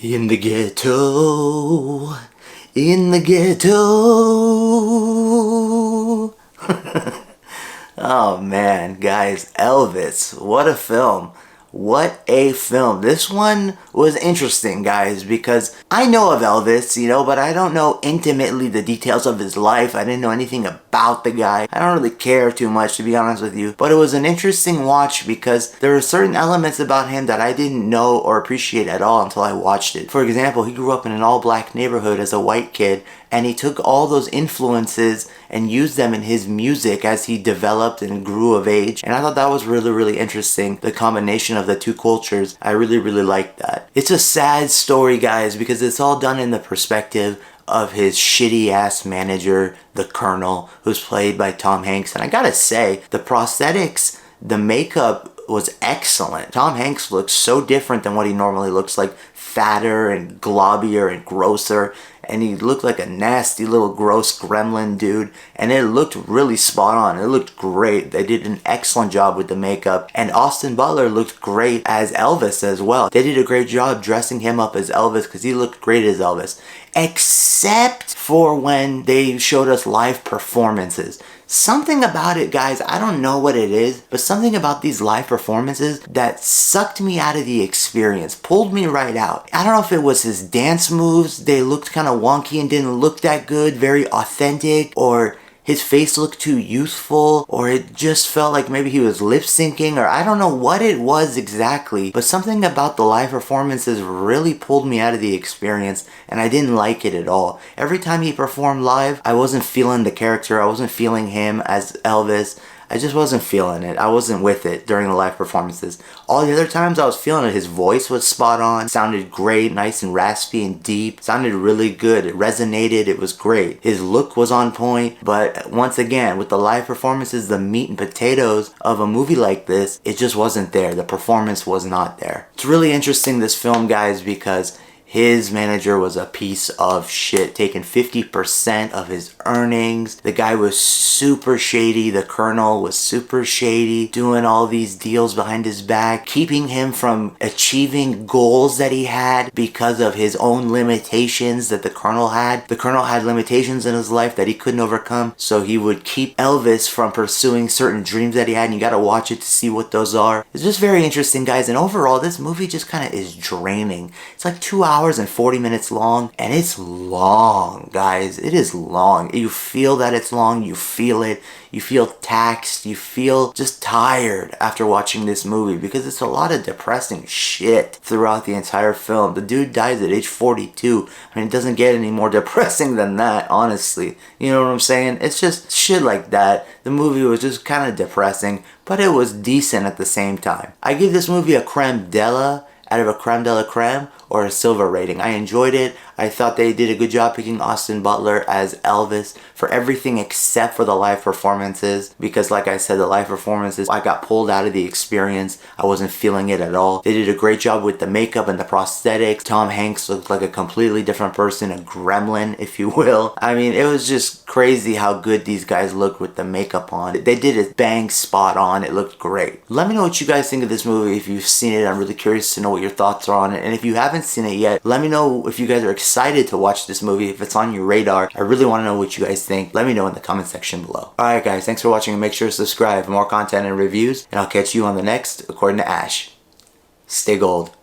In the ghetto, in the ghetto. Oh man, guys, Elvis, what a film. What a film. This one was interesting, guys, because I know of Elvis, but I don't know intimately the details of his life. I didn't know anything about the guy. I don't really care too much, to be honest with you. But it was an interesting watch because there were certain elements about him that I didn't know or appreciate at all until I watched it. For example, he grew up in an all-black neighborhood as a white kid, and he took all those influences and used them in his music as he developed and grew of age. And I thought that was really, really interesting. The combination of the two cultures, I really, really liked that. It's a sad story, guys, because it's all done in the perspective of his shitty ass manager, the Colonel, who's played by Tom Hanks. And I gotta say, the prosthetics, the makeup was excellent. Tom Hanks looks so different than what he normally looks like, fatter and globbier and grosser, and he looked like a nasty little gross gremlin dude, and it looked really spot on. It looked great. They did an excellent job with the makeup, and Austin Butler looked great as Elvis as well. They did a great job dressing him up as Elvis because he looked great as Elvis, except for when they showed us live performances. Something about it, guys, I don't know what it is, but something about these live performances that sucked me out of the experience, pulled me right out. I don't know if it was his dance moves, they looked kind of wonky and didn't look that good, very authentic, or his face looked too youthful, or it just felt like maybe he was lip syncing, or I don't know what it was exactly, but something about the live performances really pulled me out of the experience, and I didn't like it at all. Every time he performed live, I wasn't feeling the character, I wasn't feeling him as Elvis. I just wasn't feeling it. I wasn't with it during the live performances. All the other times I was feeling it. His voice was spot on. Sounded great, nice and raspy and deep. Sounded really good. It resonated. It was great. His look was on point. But once again, with the live performances, the meat and potatoes of a movie like this, it just wasn't there. The performance was not there. It's really interesting, this film, guys, because his manager was a piece of shit, taking 50% of his earnings. The guy was super shady. The Colonel was super shady, doing all these deals behind his back, keeping him from achieving goals that he had because of his own limitations that the Colonel had. The Colonel had limitations in his life that he couldn't overcome, so he would keep Elvis from pursuing certain dreams that he had, and you gotta watch it to see what those are. It's just very interesting, guys, and overall, this movie just kind of is draining. It's like 2 hours and 40 minutes long, and it's long, guys. It is long. You feel that it's long. You feel it. You feel taxed. You feel just tired after watching this movie because it's a lot of depressing shit throughout the entire film. The dude dies at age 42. I mean, it doesn't get any more depressing than that, honestly. You know what I'm saying? It's just shit like that. The movie was just kind of depressing, but it was decent at the same time. I give this movie a creme de la out of a creme de la creme, or a silver rating. I enjoyed it. I thought they did a good job picking Austin Butler as Elvis for everything except for the live performances, because like I said, the live performances, I got pulled out of the experience. I wasn't feeling it at all. They did a great job with the makeup and the prosthetics. Tom Hanks looked like a completely different person, a gremlin, if you will. I mean, it was just crazy how good these guys looked with the makeup on. They did it bang spot on. It looked great. Let me know what you guys think of this movie. If you've seen it, I'm really curious to know what your thoughts are on it. And if you haven't seen it yet, let me know if you guys are excited to watch this movie, if it's on your radar. I really want to know what you guys think. Let me know in the comment section below. Alright guys, thanks for watching, and make sure to subscribe for more content and reviews, and I'll catch you on the next According to Ash. Stay gold.